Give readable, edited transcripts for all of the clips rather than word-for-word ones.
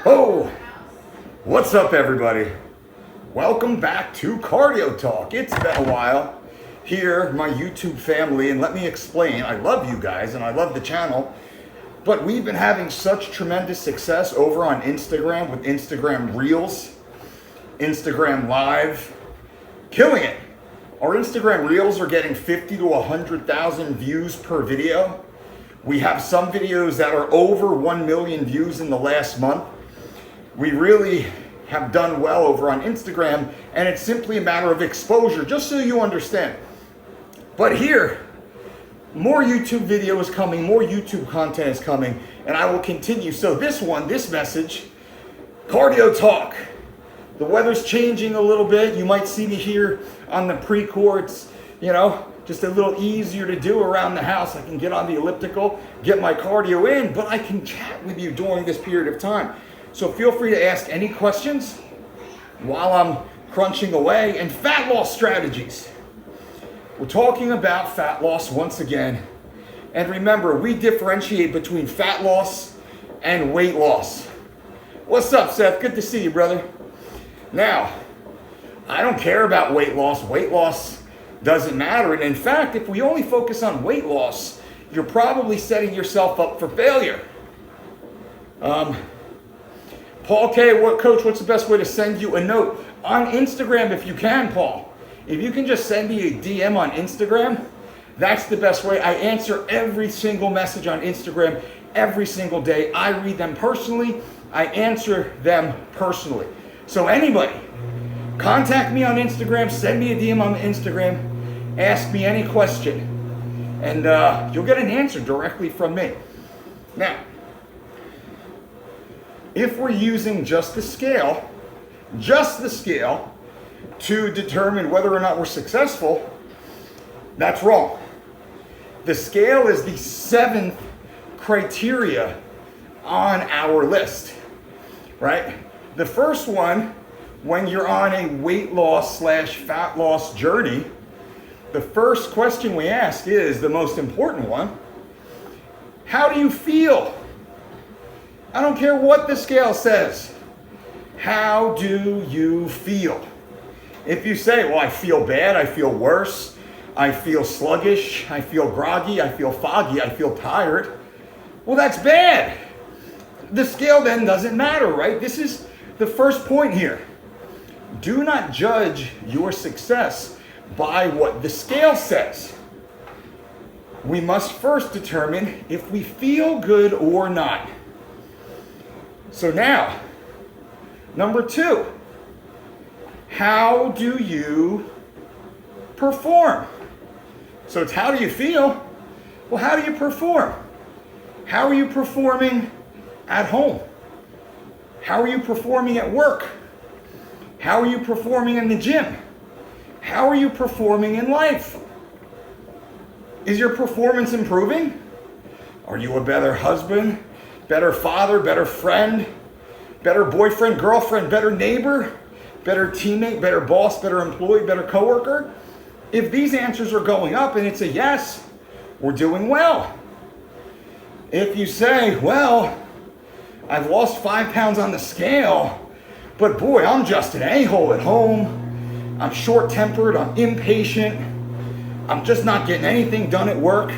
Oh, what's up everybody? Welcome back to Cardio Talk. It's been a while here, my YouTube family, and let me explain. I love you guys and I love the channel, but we've been having such tremendous success over on Instagram with Instagram Reels, Instagram Live, killing it. Our Instagram Reels are getting 50 to 100,000 views per video. We have some videos that are over 1 million views in the last month. We really have done well over on Instagram, and it's simply a matter of exposure, just so you understand. But here, more YouTube video is coming, more YouTube content is coming, and I will continue. So this message, Cardio Talk. The weather's changing a little bit. You might see me here on the pre-courts, just a little easier to do around the house. I can get on the elliptical, get my cardio in, but I can chat with you during this period of time. So feel free to ask any questions while I'm crunching away. And fat loss strategies. We're talking about fat loss once again. And remember, we differentiate between fat loss and weight loss. What's up, Seth? Good to see you, brother. Now, I don't care about weight loss. Weight loss doesn't matter. And in fact, if we only focus on weight loss, you're probably setting yourself up for failure. Paul K, Coach, what's the best way to send you a note? On Instagram, if you can, Paul. If you can just send me a DM on Instagram, that's the best way. I answer every single message on Instagram every single day. I read them personally. I answer them personally. So anybody, contact me on Instagram, send me a DM on Instagram, ask me any question, and you'll get an answer directly from me. Now, if we're using just the scale to determine whether or not we're successful, that's wrong. The scale is the 7th criteria on our list, right? The first one, when you're on a weight loss / fat loss journey, the first question we ask is the most important one. How do you feel? I don't care what the scale says. How do you feel? If you say, well, I feel bad, I feel worse, I feel sluggish, I feel groggy, I feel foggy, I feel tired, well, that's bad. The scale then doesn't matter, right? This is the first point here. Do not judge your success by what the scale says. We must first determine if we feel good or not. So now, number 2, how do you perform? So it's how do you feel? Well, how do you perform? How are you performing at home? How are you performing at work? How are you performing in the gym? How are you performing in life? Is your performance improving? Are you a better husband? Better father, better friend, better boyfriend, girlfriend, better neighbor, better teammate, better boss, better employee, better coworker? If these answers are going up and it's a yes, we're doing well. If you say, well, I've lost 5 pounds on the scale, but boy, I'm just an a-hole at home. I'm short-tempered, I'm impatient, I'm just not getting anything done at work.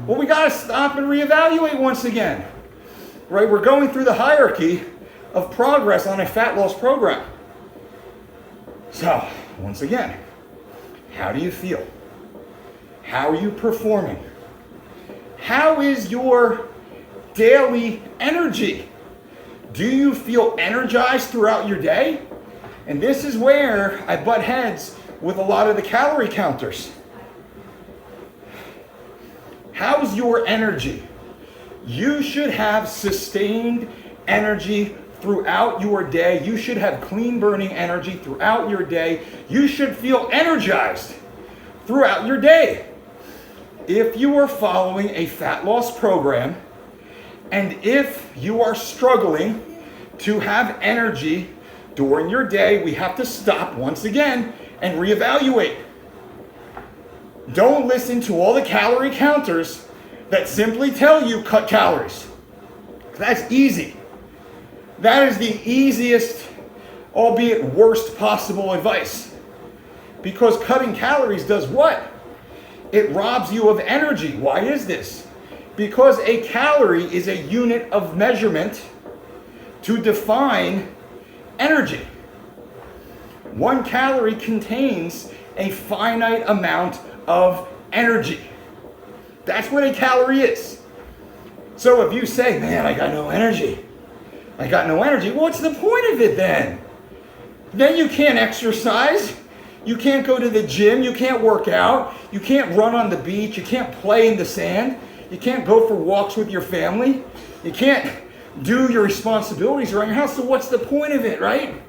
Well, we gotta stop and reevaluate once again. Right, we're going through the hierarchy of progress on a fat loss program. So, once again, how do you feel? How are you performing? How is your daily energy? Do you feel energized throughout your day? And this is where I butt heads with a lot of the calorie counters. How's your energy? You should have sustained energy throughout your day. You should have clean burning energy throughout your day. You should feel energized throughout your day. If you are following a fat loss program, and if you are struggling to have energy during your day, we have to stop once again and reevaluate. Don't listen to all the calorie counters that simply tell you cut calories. That's easy. That is the easiest, albeit worst possible advice. Because cutting calories does what? It robs you of energy. Why is this? Because a calorie is a unit of measurement to define energy. 1 calorie contains a finite amount of energy. That's what a calorie is. So if you say, man, I got no energy. Well, what's the point of it then? Then you can't exercise. You can't go to the gym. You can't work out. You can't run on the beach. You can't play in the sand. You can't go for walks with your family. You can't do your responsibilities around your house. So what's the point of it, right?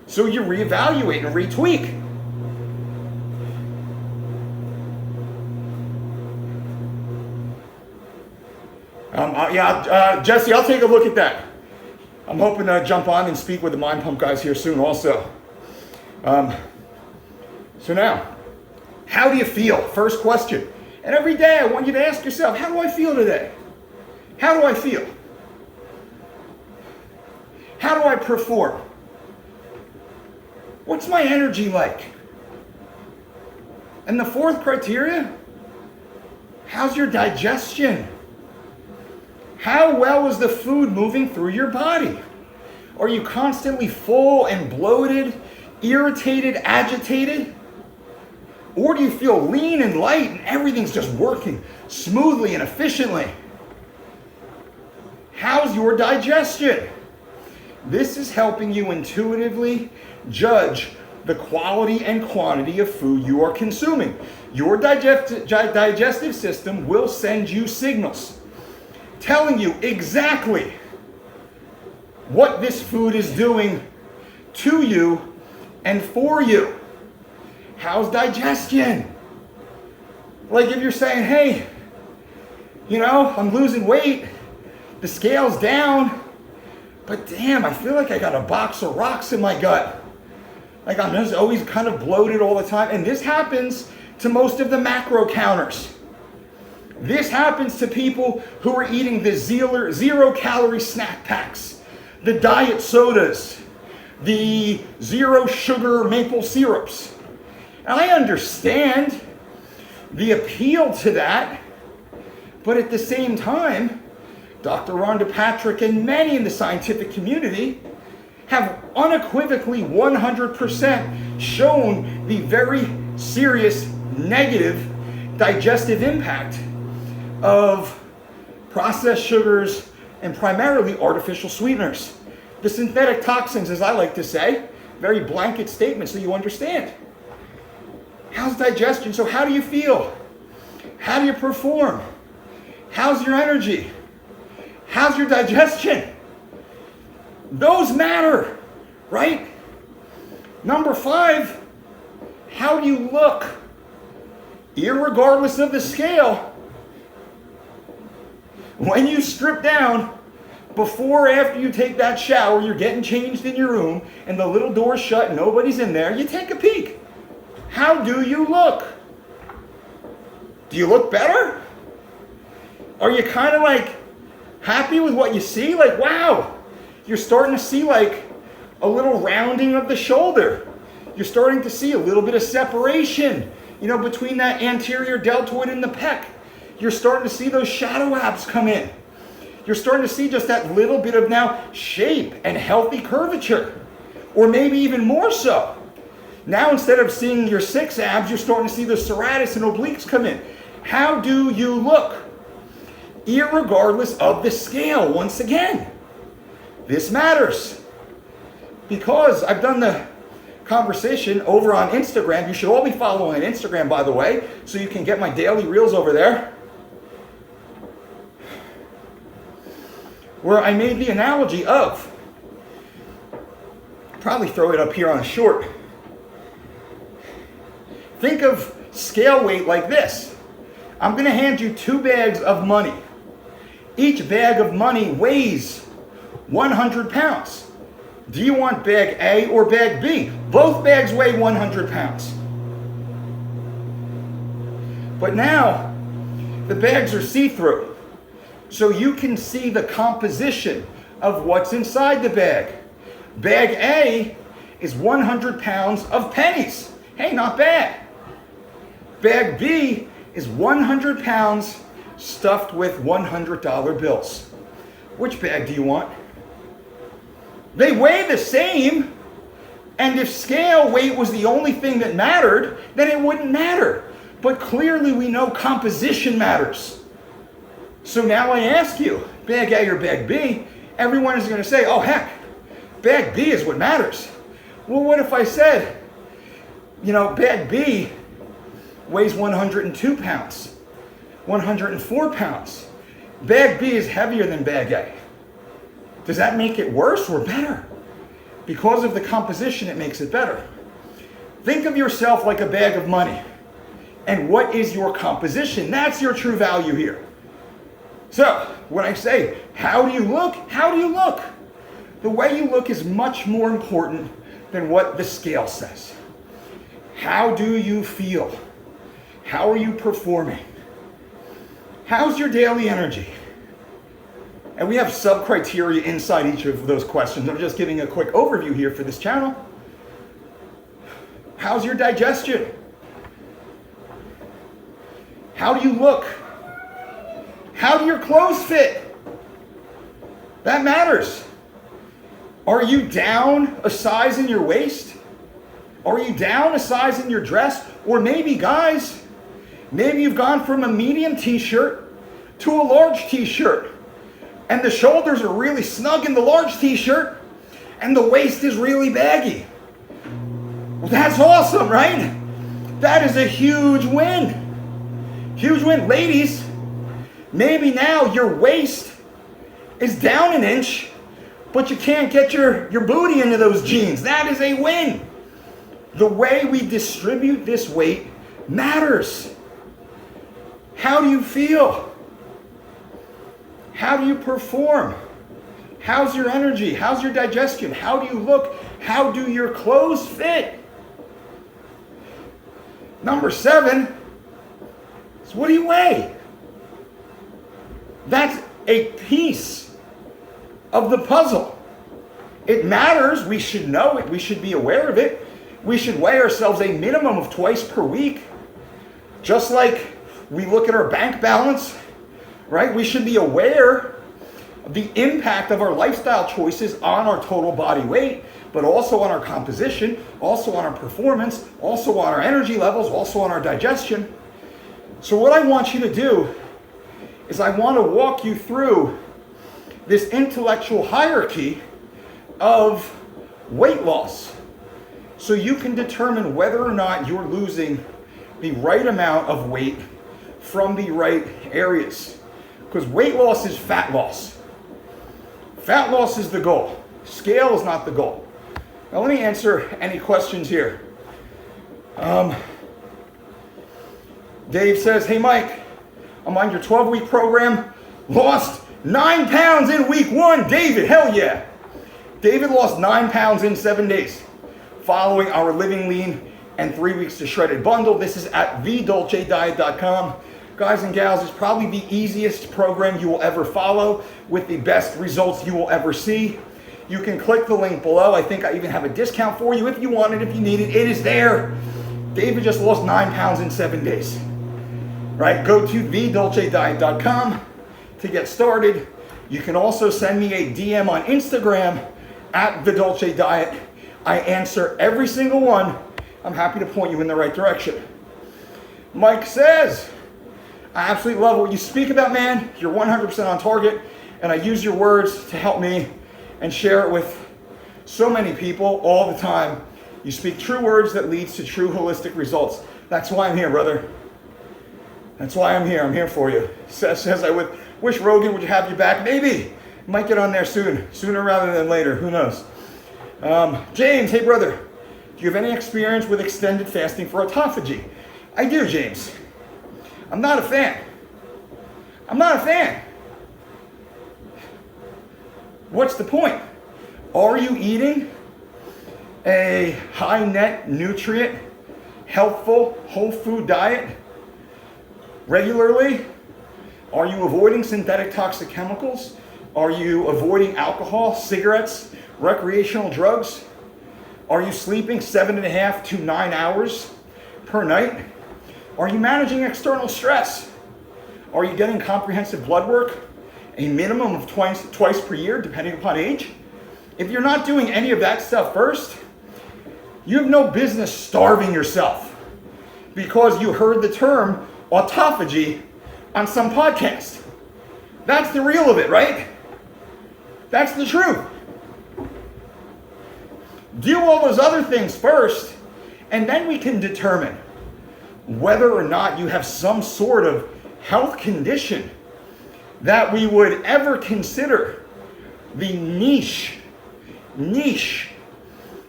So you reevaluate and retweak. Jesse, I'll take a look at that. I'm hoping to jump on and speak with the Mind Pump guys here soon also. So now, how do you feel? First question. And every day I want you to ask yourself, how do I feel today? How do I feel? How do I perform? What's my energy like? And the 4th criteria, how's your digestion? How well is the food moving through your body? Are you constantly full and bloated, irritated, agitated? Or do you feel lean and light and everything's just working smoothly and efficiently? How's your digestion? This is helping you intuitively judge the quality and quantity of food you are consuming. Your digestive system will send you signals telling you exactly what this food is doing to you and for you. How's digestion? Like if you're saying, hey, I'm losing weight, the scale's down, but damn, I feel like I got a box of rocks in my gut. Like I'm just always kind of bloated all the time. And this happens to most of the macro counters. This happens to people who are eating the 0-calorie snack packs, the diet sodas, the 0-sugar maple syrups. And I understand the appeal to that, but at the same time, Dr. Rhonda Patrick and many in the scientific community have unequivocally 100% shown the very serious negative digestive impact of processed sugars and primarily artificial sweeteners. The synthetic toxins, as I like to say, very blanket statement so you understand. How's digestion? So how do you feel? How do you perform? How's your energy? How's your digestion? Those matter, right? Number 5, how do you look? Irregardless of the scale, when you strip down, before or after you take that shower, you're getting changed in your room, and the little door's shut and nobody's in there, you take a peek. How do you look? Do you look better? Are you kind of like happy with what you see? Like, wow, you're starting to see like a little rounding of the shoulder. You're starting to see a little bit of separation, between that anterior deltoid and the pec. You're starting to see those shadow abs come in. You're starting to see just that little bit of now shape and healthy curvature, or maybe even more so. Now instead of seeing your 6 abs, you're starting to see the serratus and obliques come in. How do you look? Irregardless of the scale, once again. This matters. Because I've done the conversation over on Instagram. You should all be following on Instagram, by the way, so you can get my daily reels over there, where I made the analogy of, probably throw it up here on a short. Think of scale weight like this. I'm going to hand you 2 bags of money. Each bag of money weighs 100 pounds. Do you want bag A or bag B? Both bags weigh 100 pounds. But now, the bags are see-through. So you can see the composition of what's inside the bag. Bag A is 100 pounds of pennies. Hey, not bad. Bag B is 100 pounds stuffed with $100 bills. Which bag do you want? They weigh the same, and if scale weight was the only thing that mattered, then it wouldn't matter. But clearly we know composition matters. So now I ask you, bag A or bag B, everyone is going to say, oh heck, bag B is what matters. Well, what if I said, bag B weighs 102 pounds, 104 pounds. Bag B is heavier than bag A. Does that make it worse or better? Because of the composition, it makes it better. Think of yourself like a bag of money. And what is your composition? That's your true value here. So, when I say, how do you look? How do you look? The way you look is much more important than what the scale says. How do you feel? How are you performing? How's your daily energy? And we have sub-criteria inside each of those questions. I'm just giving a quick overview here for this channel. How's your digestion? How do you look? How do your clothes fit? That matters. Are you down a size in your waist? Are you down a size in your dress? Or maybe, guys, maybe you've gone from a medium t-shirt to a large t-shirt. And the shoulders are really snug in the large t-shirt, and the waist is really baggy. Well, that's awesome, right? That is a huge win. Huge win. Ladies, maybe now your waist is down an inch, but you can't get your booty into those jeans. That is a win. The way we distribute this weight matters. How do you feel? How do you perform? How's your energy? How's your digestion? How do you look? How do your clothes fit? Number 7 is, what do you weigh? That's a piece of the puzzle. It matters. We should know it. We should be aware of it. We should weigh ourselves a minimum of twice per week. Just like we look at our bank balance, right? We should be aware of the impact of our lifestyle choices on our total body weight, but also on our composition, also on our performance, also on our energy levels, also on our digestion. So what I want you to do is I want to walk you through this intellectual hierarchy of weight loss so you can determine whether or not you're losing the right amount of weight from the right areas. Because weight loss is fat loss. Fat loss is the goal. Scale is not the goal. Now let me answer any questions here. Dave says, hey Mike, I'm on your 12-week program. Lost 9 pounds in week 1. David, hell yeah. David lost 9 pounds in 7 days following our Living Lean and 3 weeks to Shredded bundle. This is at thedolcediet.com. Guys and gals, it's probably the easiest program you will ever follow with the best results you will ever see. You can click the link below. I think I even have a discount for you if you want it, if you need it. It is there. David just lost 9 pounds in 7 days. Right? Go to thedolcediet.com to get started. You can also send me a DM on Instagram at thedolcediet. I answer every single one. I'm happy to point you in the right direction. Mike says, I absolutely love what you speak about, man. You're 100% on target, and I use your words to help me and share it with so many people all the time. You speak true words that leads to true holistic results. That's why I'm here, brother. That's why I'm here. I'm here for you. Says I would wish Rogan would have you back. Maybe. Might get on there soon. Sooner rather than later. Who knows? James, hey brother. Do you have any experience with extended fasting for autophagy? I do, James. I'm not a fan. I'm not a fan. What's the point? Are you eating a high net nutrient, healthful, whole food diet regularly? Are you avoiding synthetic toxic chemicals? Are you avoiding alcohol, cigarettes, recreational drugs? Are you sleeping 7.5 to 9 hours per night? Are you managing external stress? Are you getting comprehensive blood work, a minimum of twice per year, depending upon age? If you're not doing any of that stuff first, you have no business starving yourself because you heard the term autophagy on some podcast. That's the real of it, right? That's the truth. Do all those other things first, and then we can determine whether or not you have some sort of health condition that we would ever consider the niche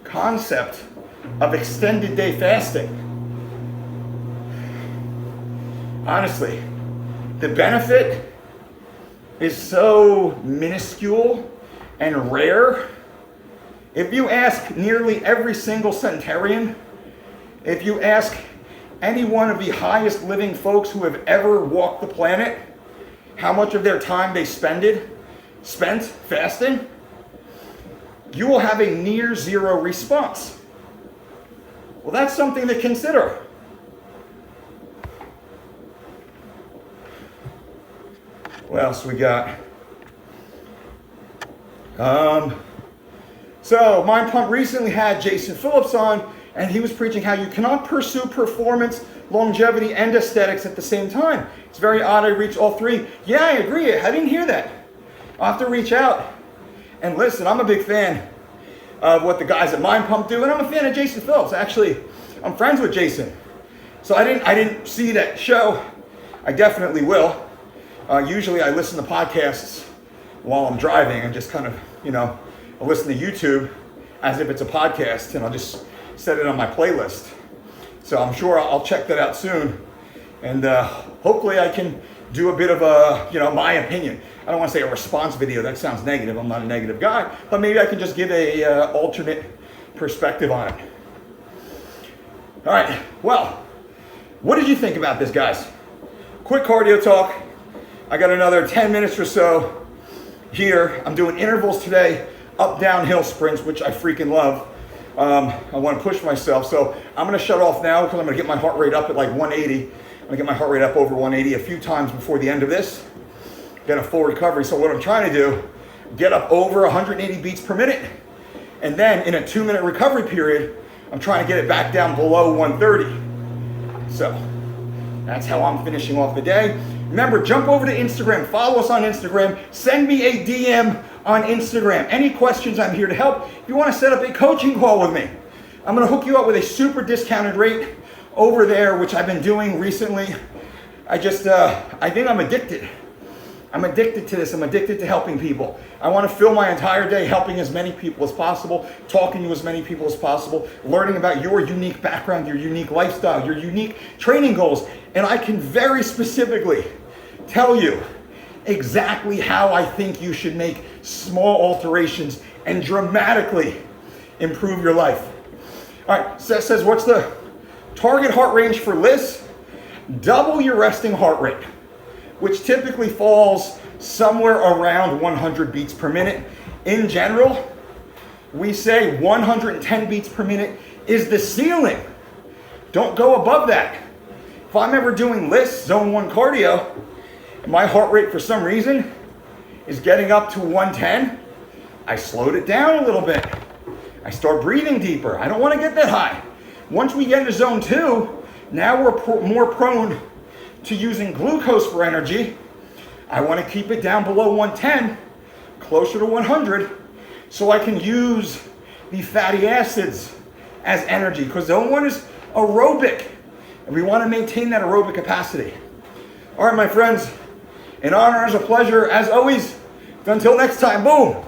concept of extended day fasting. Honestly, the benefit is so minuscule and rare. If you ask nearly every single centenarian, if you ask any one of the highest living folks who have ever walked the planet, how much of their time they spent fasting, you will have a near zero response. Well, that's something to consider. What else we got? So Mind Pump recently had Jason Phillips on, and he was preaching how you cannot pursue performance, longevity, and aesthetics at the same time. It's very odd I reach all three. Yeah, I agree. I didn't hear that. I'll have to reach out and listen. I'm a big fan of what the guys at Mind Pump do, and I'm a fan of Jason Phillips. Actually, I'm friends with Jason. So I didn't see that show. I definitely will. Usually I listen to podcasts while I'm driving and just kind of, I'll listen to YouTube as if it's a podcast, and I'll just set it on my playlist. So I'm sure I'll check that out soon. And hopefully I can do a bit of my opinion. I don't want to say a response video. That sounds negative. I'm not a negative guy. But maybe I can just give a alternate perspective on it. All right. Well, what did you think about this, guys? Quick cardio talk. I got another 10 minutes or so here. I'm doing intervals today, up downhill sprints, which I freaking love. I want to push myself. So I'm going to shut off now because I'm going to get my heart rate up at like 180. I'm going to get my heart rate up over 180 a few times before the end of this. Get a full recovery. So what I'm trying to do, get up over 180 beats per minute. And then in a 2-minute recovery period, I'm trying to get it back down below 130. So that's how I'm finishing off the day. Remember, jump over to Instagram. Follow us on Instagram. Send me a DM on Instagram. Any questions, I'm here to help. If you want to set up a coaching call with me, I'm going to hook you up with a super discounted rate over there, which I've been doing recently. I think I'm addicted. I'm addicted to this. I'm addicted to helping people. I want to fill my entire day helping as many people as possible, talking to as many people as possible, learning about your unique background, your unique lifestyle, your unique training goals. And I can very specifically tell you exactly how I think you should make small alterations and dramatically improve your life. All right, Seth says, what's the target heart range for Liz? Double your resting heart rate, which typically falls somewhere around 100 beats per minute. In general, we say 110 beats per minute is the ceiling. Don't go above that. If I'm ever doing LIST, zone 1 cardio, and my heart rate for some reason is getting up to 110, I slowed it down a little bit. I start breathing deeper. I don't want to get that high. Once we get into zone 2, now we're more prone to using glucose for energy. I want to keep it down below 110, closer to 100, so I can use the fatty acids as energy, because zone 1 is aerobic, and we want to maintain that aerobic capacity. All right, my friends, an honor, as a pleasure, as always. Until next time, boom.